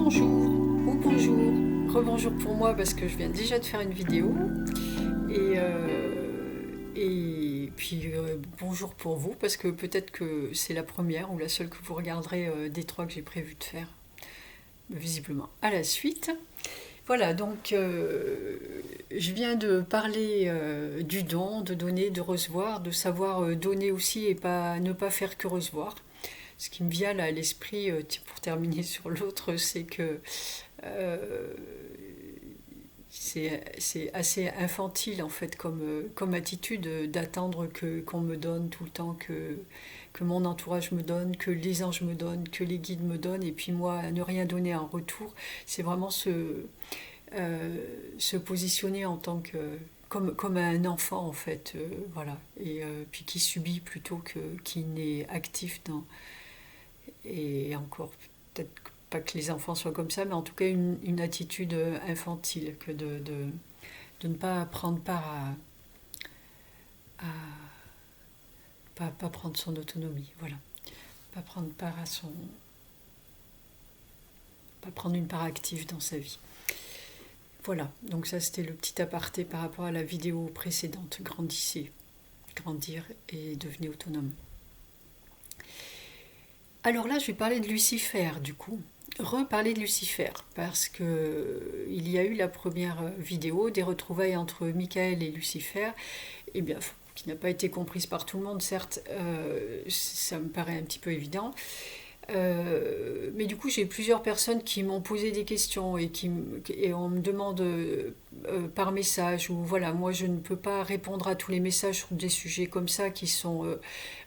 bonjour ou bonjour, rebonjour pour moi parce que je viens déjà de faire une vidéo et puis bonjour pour vous parce que peut-être que c'est la première ou la seule que vous regarderez des trois que j'ai prévu de faire visiblement à la suite. Voilà, donc je viens de parler du don, de donner, de recevoir, de savoir donner aussi et pas, ne pas faire que recevoir. Ce qui me vient là à l'esprit, pour terminer sur l'autre, c'est que euh, c'est assez infantile en fait comme attitude d'attendre qu'on me donne tout le temps, que mon entourage me donne, que les anges me donnent, que les guides me donnent, et puis moi ne rien donner en retour. C'est vraiment se positionner en tant que comme un enfant en fait, voilà, et puis qui subit plutôt que qui n'est actif dans, et encore peut-être pas que les enfants soient comme ça, mais en tout cas une attitude infantile que de ne pas prendre part à pas prendre son autonomie, voilà, pas prendre part à son, pas prendre une part active dans sa vie. Voilà, donc ça c'était le petit aparté par rapport à la vidéo précédente, grandissez, grandir et devenez autonome. Alors là, je vais parler de Lucifer, du coup. Reparler de Lucifer, parce que il y a eu la première vidéo des retrouvailles entre Michael et Lucifer, et bien, qui n'a pas été comprise par tout le monde, certes, ça me paraît un petit peu évident. Mais du coup, j'ai plusieurs personnes qui m'ont posé des questions et on me demande par message, ou voilà, moi je ne peux pas répondre à tous les messages sur des sujets comme ça qui sont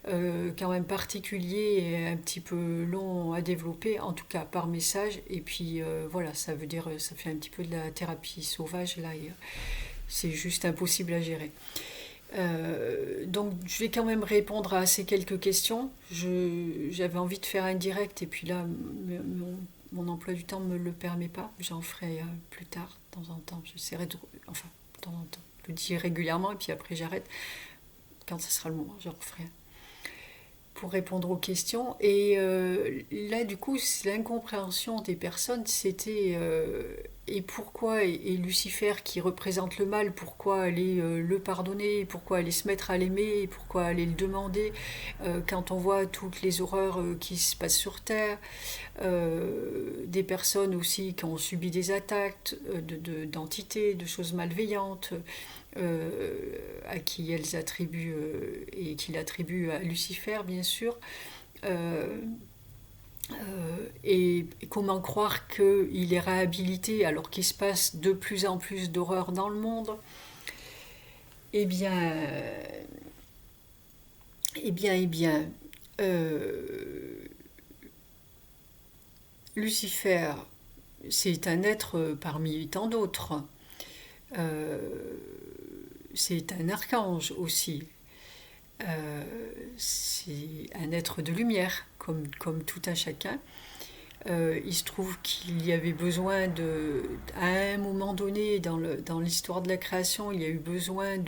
quand même particuliers et un petit peu longs à développer, en tout cas par message. Et puis voilà, ça veut dire, ça fait un petit peu de la thérapie sauvage là, et c'est juste impossible à gérer. Donc je vais quand même répondre à ces quelques questions. J'avais envie de faire un direct et puis là mon emploi du temps ne me le permet pas. J'en ferai plus tard, de temps en temps. J'essaierai de... Enfin, de temps en temps. Je le dis régulièrement et puis après j'arrête. Quand ce sera le moment, je referai pour répondre aux questions. Et là, du coup, l'incompréhension des personnes, c'était et pourquoi, et Lucifer qui représente le mal, pourquoi aller le pardonner, pourquoi aller se mettre à l'aimer, pourquoi aller le demander, quand on voit toutes les horreurs qui se passent sur Terre, des personnes aussi qui ont subi des attaques d'entités, de choses malveillantes, à qui elles attribuent, et qu'il attribue à Lucifer, bien sûr. Euh, et comment croire qu'il est réhabilité alors qu'il se passe de plus en plus d'horreurs dans le monde? Eh bien, eh bien, Lucifer, c'est un être parmi tant d'autres. Euh, c'est un archange aussi. Euh, c'est un être de lumière, comme tout un chacun. Il se trouve qu'il y avait besoin à un moment donné dans l'histoire de la création, il y a eu besoin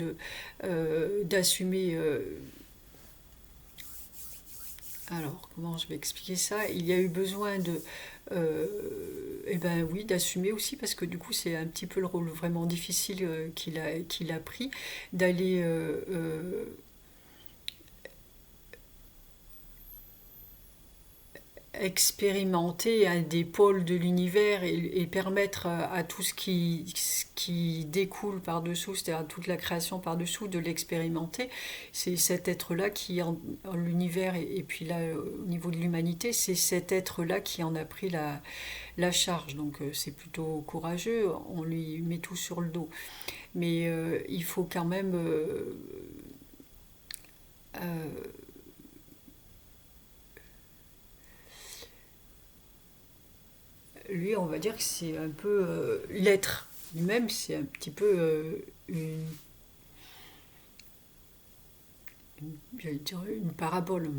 d'assumer. Alors, comment je vais expliquer ça? Il y a eu besoin eh ben oui, d'assumer aussi, parce que du coup, c'est un petit peu le rôle vraiment difficile qu'il a pris, d'aller expérimenter un des pôles de l'univers et permettre à tout ce qui découle par-dessous, c'est-à-dire toute la création par-dessous, de l'expérimenter. C'est cet être-là qui, en l'univers, et puis là, au niveau de l'humanité, c'est cet être-là qui en a pris la charge. Donc c'est plutôt courageux, on lui met tout sur le dos. Mais il faut quand même... euh, lui, on va dire que c'est un peu l'être lui-même, c'est un petit peu j'allais dire une parabole.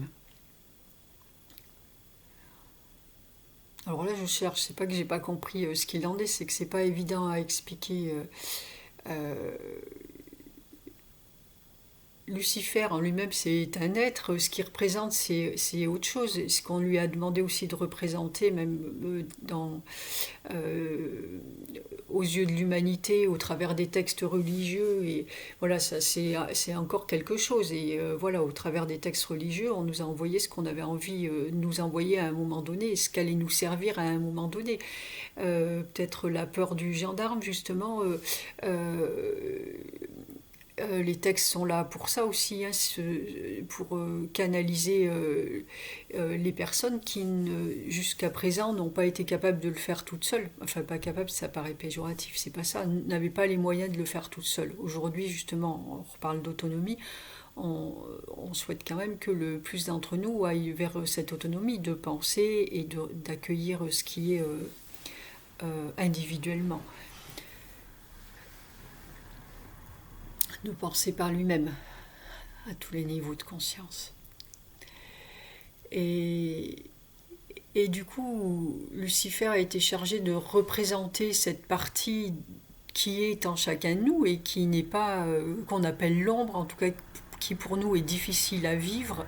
Alors là, je cherche, c'est pas que j'ai pas compris ce qu'il en est, c'est que c'est pas évident à expliquer. Euh, Lucifer en lui-même, c'est un être. Ce qu'il représente, c'est autre chose. Ce qu'on lui a demandé aussi de représenter, même euh, aux yeux de l'humanité, au travers des textes religieux. Et voilà, ça c'est encore quelque chose. Et voilà, au travers des textes religieux, on nous a envoyé ce qu'on avait envie de nous envoyer à un moment donné, et ce qu'allait nous servir à un moment donné. Peut-être la peur du gendarme, justement. Les textes sont là pour ça aussi, hein, pour canaliser les personnes qui, jusqu'à présent, n'ont pas été capables de le faire toutes seules. Enfin, pas capables, ça paraît péjoratif, c'est pas ça. N'avaient pas les moyens de le faire toutes seules. Aujourd'hui, justement, on reparle d'autonomie. On souhaite quand même que le plus d'entre nous aillent vers cette autonomie de penser et d'accueillir ce qui est individuellement, de penser par lui-même à tous les niveaux de conscience. Et, et du coup, Lucifer a été chargé de représenter cette partie qui est en chacun de nous et qui n'est pas, qu'on appelle l'ombre, en tout cas qui pour nous est difficile à vivre,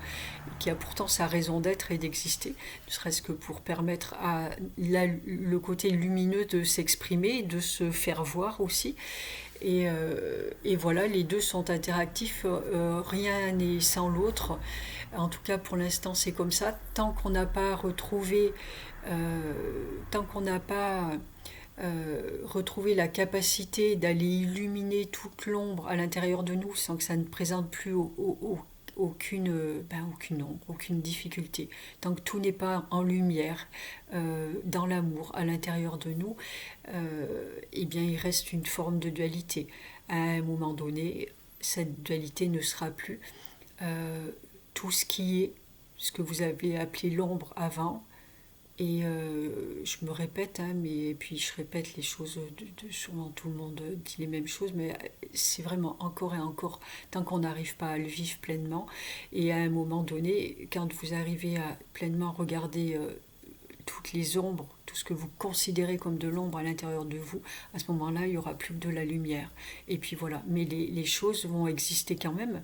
qui a pourtant sa raison d'être et d'exister, ne serait-ce que pour permettre à le côté lumineux de s'exprimer, de se faire voir aussi. Et voilà, les deux sont interactifs, rien n'est sans l'autre. En tout cas, pour l'instant, c'est comme ça. Tant qu'on n'a pas retrouvé, tant qu'on n'a pas retrouvé la capacité d'aller illuminer toute l'ombre à l'intérieur de nous sans que ça ne présente plus aucune ombre, aucune difficulté. Tant que tout n'est pas en lumière, dans l'amour, à l'intérieur de nous, eh bien il reste une forme de dualité. À un moment donné, cette dualité ne sera plus. Tout ce qui est, ce que vous avez appelé l'ombre avant, et je me répète, hein, mais puis je répète les choses, sûrement tout le monde dit les mêmes choses, mais c'est vraiment encore et encore, tant qu'on n'arrive pas à le vivre pleinement. Et à un moment donné, quand vous arrivez à pleinement regarder toutes les ombres, tout ce que vous considérez comme de l'ombre à l'intérieur de vous, à ce moment-là, il n'y aura plus que de la lumière. Et puis voilà, mais les choses vont exister quand même.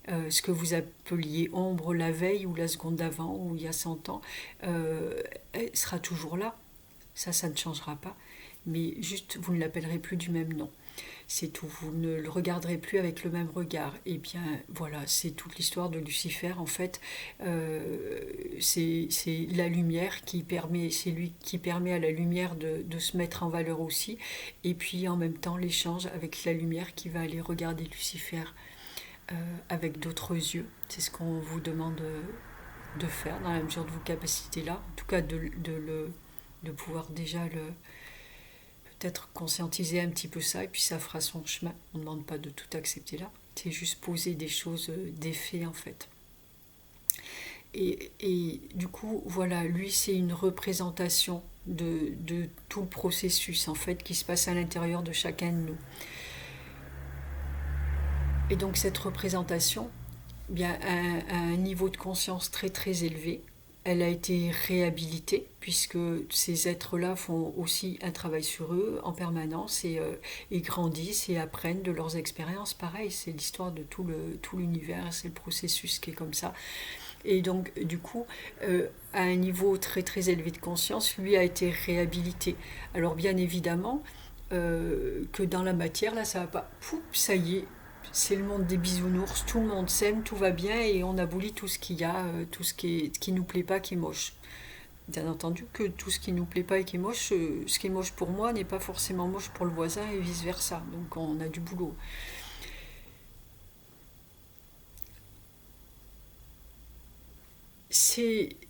Ce que vous appeliez ombre la veille ou la seconde d'avant ou il y a 100 ans, elle sera toujours là. Ça ne changera pas. Mais juste, vous ne l'appellerez plus du même nom. C'est tout. Vous ne le regarderez plus avec le même regard. Et bien, voilà, c'est toute l'histoire de Lucifer. En fait, c'est la lumière qui permet, c'est lui qui permet à la lumière de se mettre en valeur aussi. Et puis, en même temps, l'échange avec la lumière qui va aller regarder Lucifer avec d'autres yeux. C'est ce qu'on vous demande de faire dans la mesure de vos capacités là. En tout cas, de pouvoir déjà peut-être conscientiser un petit peu ça, et puis ça fera son chemin. On ne demande pas de tout accepter là, c'est juste poser des choses, des faits en fait. Et du coup, voilà, lui c'est une représentation de tout le processus en fait qui se passe à l'intérieur de chacun de nous. Et donc cette représentation, bien, à un niveau de conscience très très élevé, elle a été réhabilitée puisque ces êtres-là font aussi un travail sur eux en permanence et ils grandissent et apprennent de leurs expériences. Pareil, c'est l'histoire de tout l'univers, c'est le processus qui est comme ça. Et donc, du coup, à un niveau très très élevé de conscience, lui a été réhabilité. Alors, bien évidemment, que dans la matière, là, ça va pas. Pouf, ça y est, c'est le monde des bisounours, tout le monde s'aime, tout va bien et on abolit tout ce qu'il y a, tout ce qui nous plaît pas, qui est moche. Bien entendu que tout ce qui nous plaît pas et qui est moche, ce qui est moche pour moi n'est pas forcément moche pour le voisin et vice versa. Donc on a du boulot.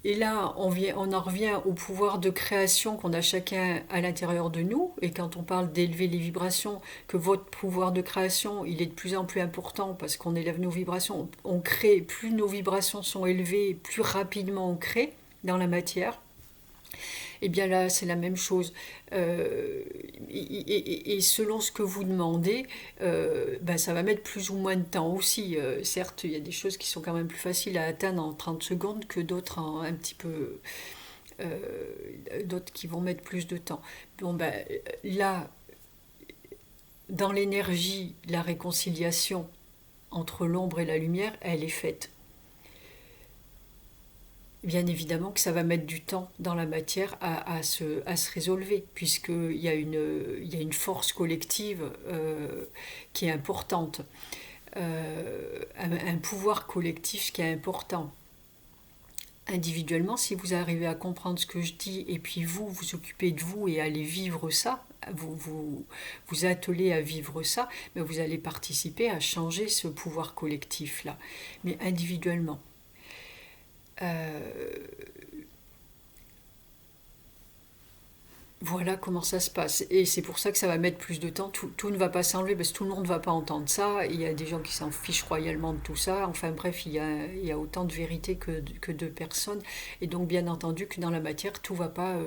Et là, on en revient au pouvoir de création qu'on a chacun à l'intérieur de nous. Et quand on parle d'élever les vibrations, que votre pouvoir de création, il est de plus en plus important parce qu'on élève nos vibrations. On crée, plus nos vibrations sont élevées, plus rapidement on crée dans la matière. Et bien là, c'est la même chose. Et selon ce que vous demandez, ben, ça va mettre plus ou moins de temps aussi. Certes, il y a des choses qui sont quand même plus faciles à atteindre en 30 secondes que d'autres en un petit peu... d'autres qui vont mettre plus de temps. Bon, ben, là, dans l'énergie, la réconciliation, entre l'ombre et la lumière, elle est faite. Bien évidemment que ça va mettre du temps dans la matière à se résolver, puisqu'il il y a une force collective qui est importante, un pouvoir collectif qui est important. Individuellement, si vous arrivez à comprendre ce que je dis, et puis vous vous occupez de vous et allez vivre ça, vous attelez à vivre ça, mais vous allez participer à changer ce pouvoir collectif-là, mais individuellement. Euh, Voilà comment ça se passe. Et c'est pour ça que ça va mettre plus de temps. Tout ne va pas s'enlever parce que tout le monde ne va pas entendre ça. Il y a des gens qui s'en fichent royalement de tout ça. Enfin bref, il y a autant de vérité que de personnes. Et donc bien entendu que dans la matière, tout ne va pas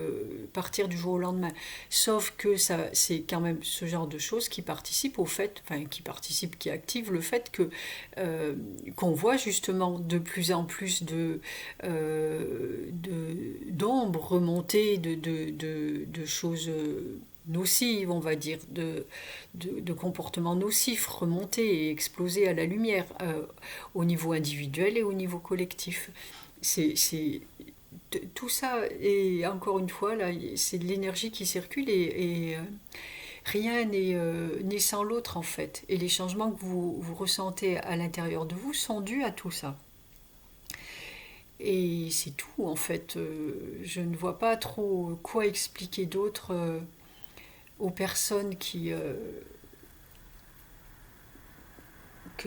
partir du jour au lendemain. Sauf que ça, c'est quand même ce genre de choses qui participent au fait, enfin qui activent le fait que qu'on voit justement de plus en plus d'ombres remonter, de choses nocives, on va dire, de comportements nocifs remonter et exploser à la lumière, au niveau individuel et au niveau collectif. C'est tout ça, et encore une fois, là, c'est de l'énergie qui circule et rien n'est sans l'autre en fait. Et les changements que vous ressentez à l'intérieur de vous sont dus à tout ça. Et c'est tout en fait. Je ne vois pas trop quoi expliquer d'autre aux personnes que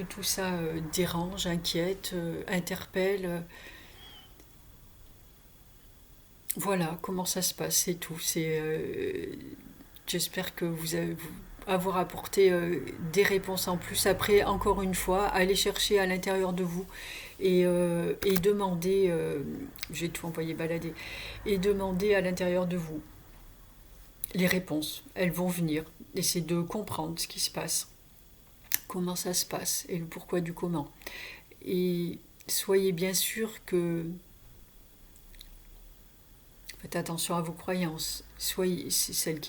tout ça dérange, inquiète, interpelle. Voilà comment ça se passe, c'est tout. J'espère que avoir apporté des réponses en plus. Après, encore une fois, allez chercher à l'intérieur de vous et demander, j'ai tout envoyé balader, et demander à l'intérieur de vous les réponses. Elles vont venir. Essayez de comprendre ce qui se passe, comment ça se passe et le pourquoi du comment. Et soyez bien sûr que faites attention à vos croyances. Soyez celles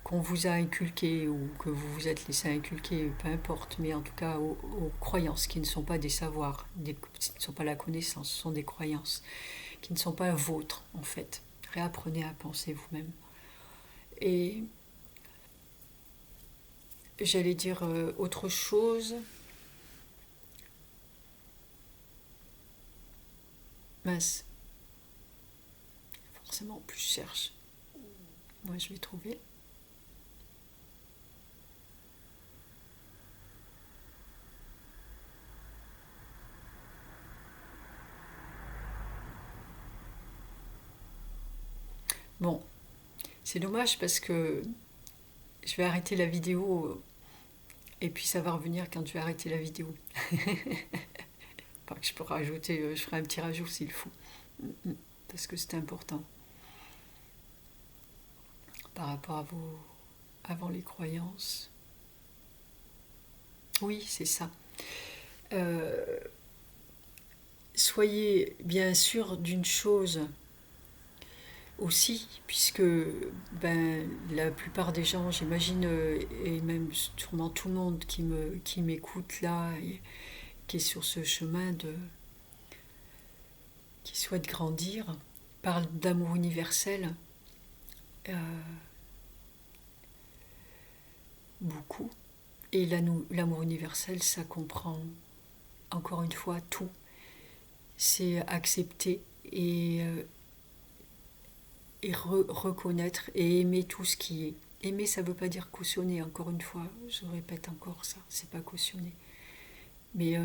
qu'on vous a inculquées ou que vous vous êtes laissé inculquer, peu importe, mais en tout cas aux croyances qui ne sont pas des savoirs, qui ne sont pas la connaissance, ce sont des croyances qui ne sont pas vôtres en fait. Réapprenez à penser vous-même. Et j'allais dire autre chose. Mince, forcément, plus je cherche, moi je vais trouver. Bon, c'est dommage parce que je vais arrêter la vidéo et puis ça va revenir quand je vais arrêter la vidéo. Enfin, que je peux rajouter, je ferai un petit rajout s'il faut. Parce que c'est important par rapport à avant les croyances. Oui, c'est ça. Euh, Soyez bien sûr d'une chose aussi, puisque la plupart des gens, j'imagine, et même sûrement tout le monde qui m'écoute là, et qui est sur ce chemin qui souhaite grandir, parle d'amour universel, euh, beaucoup. Et l'amour universel, ça comprend encore une fois tout. C'est accepter et reconnaître et aimer tout ce qui est. Aimer, ça ne veut pas dire cautionner, encore une fois, je répète encore ça, c'est pas cautionner. Mais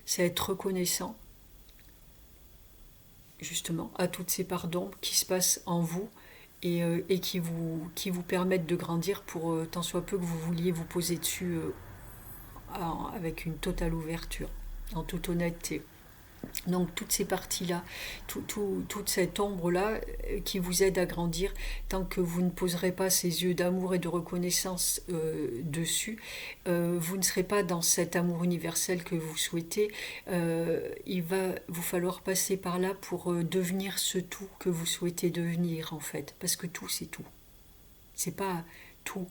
c'est être reconnaissant, justement, à toutes ces parts d'ombre qui se passent en vous et qui vous permettent de grandir pour tant soit peu que vous vouliez vous poser dessus avec une totale ouverture, en toute honnêteté. Donc toutes ces parties-là, toute cette ombre-là qui vous aide à grandir, tant que vous ne poserez pas ces yeux d'amour et de reconnaissance dessus, vous ne serez pas dans cet amour universel que vous souhaitez. Il va vous falloir passer par là pour devenir ce tout que vous souhaitez devenir en fait, parce que tout c'est tout. C'est pas tout.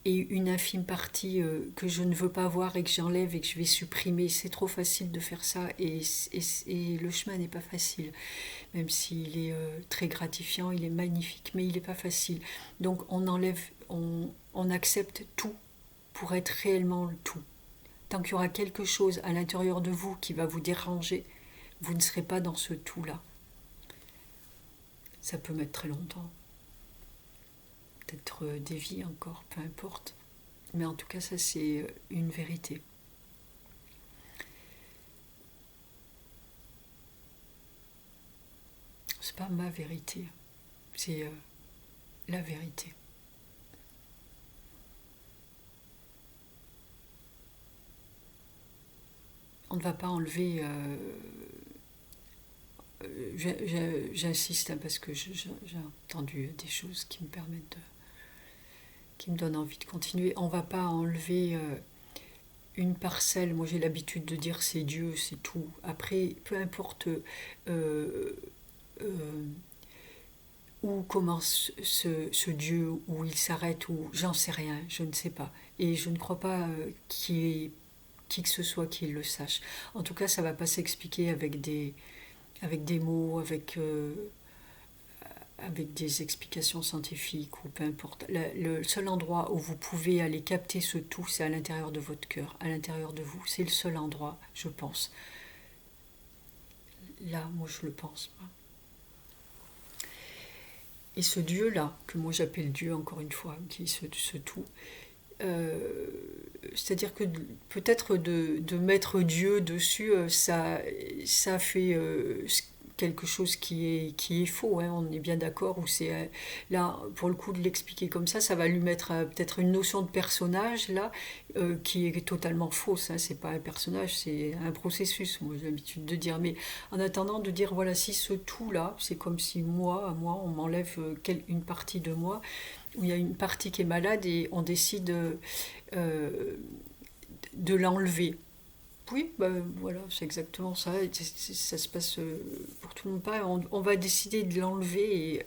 et une infime partie que je ne veux pas voir et que j'enlève et que je vais supprimer. C'est trop facile de faire ça et le chemin n'est pas facile, même s'il est très gratifiant, il est magnifique, mais il n'est pas facile. Donc on enlève, on accepte tout pour être réellement le tout. Tant qu'il y aura quelque chose à l'intérieur de vous qui va vous déranger, vous ne serez pas dans ce tout-là. Ça peut mettre très longtemps. Peut-être des vies encore, peu importe. Mais en tout cas, ça c'est une vérité. C'est pas ma vérité, c'est la vérité. On ne va pas enlever. J'insiste hein, parce que j'ai entendu des choses qui me permettent qui me donnent envie de continuer. On ne va pas enlever une parcelle. Moi j'ai l'habitude de dire c'est Dieu, c'est tout. Après, peu importe euh, euh, où commence ce Dieu, où il s'arrête, où j'en sais rien, je ne sais pas. Et je ne crois pas qu'il y ait qui que ce soit qui le sache. En tout cas, ça ne va pas s'expliquer avec des mots, avec des explications scientifiques ou peu importe. Le seul endroit où vous pouvez aller capter ce tout, c'est à l'intérieur de votre cœur, à l'intérieur de vous. C'est le seul endroit, je pense. Là, moi, je le pense. Et ce Dieu-là, que moi j'appelle Dieu encore une fois, qui est ce tout, c'est-à-dire que peut-être de mettre Dieu dessus, ça fait quelque chose qui est faux, hein, on est bien d'accord, ou c'est là, pour le coup de l'expliquer comme ça va lui mettre peut-être une notion de personnage là qui est totalement fausse, hein, c'est pas un personnage, c'est un processus, moi j'ai l'habitude de dire, mais en attendant de dire voilà, si ce tout là, c'est comme si moi on m'enlève une partie de moi, où il y a une partie qui est malade et on décide euh, de l'enlever. Oui, bah, voilà, c'est exactement ça. Ça se passe pour tout le monde pas. On va décider de l'enlever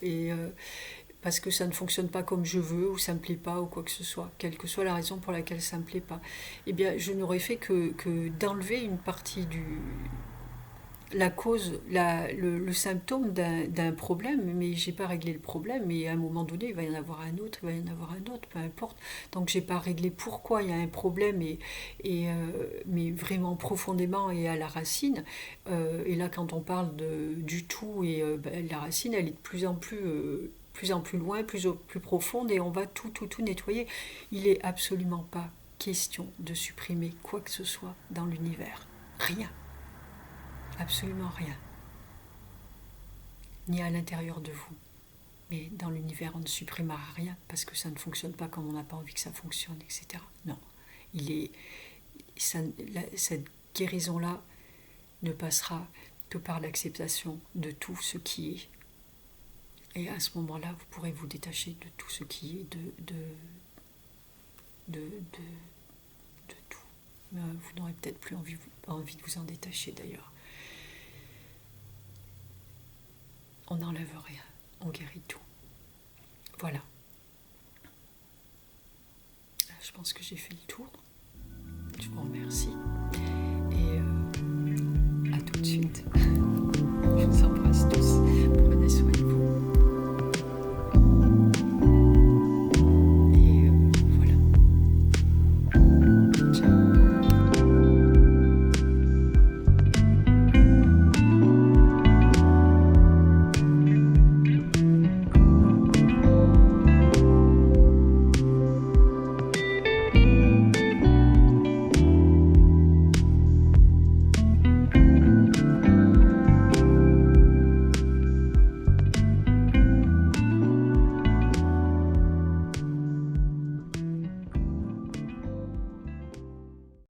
parce que ça ne fonctionne pas comme je veux ou ça me plaît pas ou quoi que ce soit, quelle que soit la raison pour laquelle ça me plaît pas. Eh bien, je n'aurais fait que d'enlever une partie la cause, le symptôme d'un problème, mais j'ai pas réglé le problème, et à un moment donné, il va y en avoir un autre, il va y en avoir un autre, peu importe. Donc j'ai pas réglé pourquoi il y a un problème, mais vraiment profondément et à la racine. Et là, quand on parle du tout, ben, la racine, elle est de plus en plus loin, plus profonde, et on va tout nettoyer. Il est absolument pas question de supprimer quoi que ce soit dans l'univers. Rien. Absolument rien. Ni à l'intérieur de vous. Mais dans l'univers, on ne supprimera rien parce que ça ne fonctionne pas comme on n'a pas envie que ça fonctionne, etc. Non. Il est, cette guérison-là ne passera que par l'acceptation de tout ce qui est. Et à ce moment-là, vous pourrez vous détacher de tout ce qui est de tout. Vous n'aurez peut-être plus envie de vous en détacher d'ailleurs. On n'enlève rien, on guérit tout. Voilà. Je pense que j'ai fait le tour.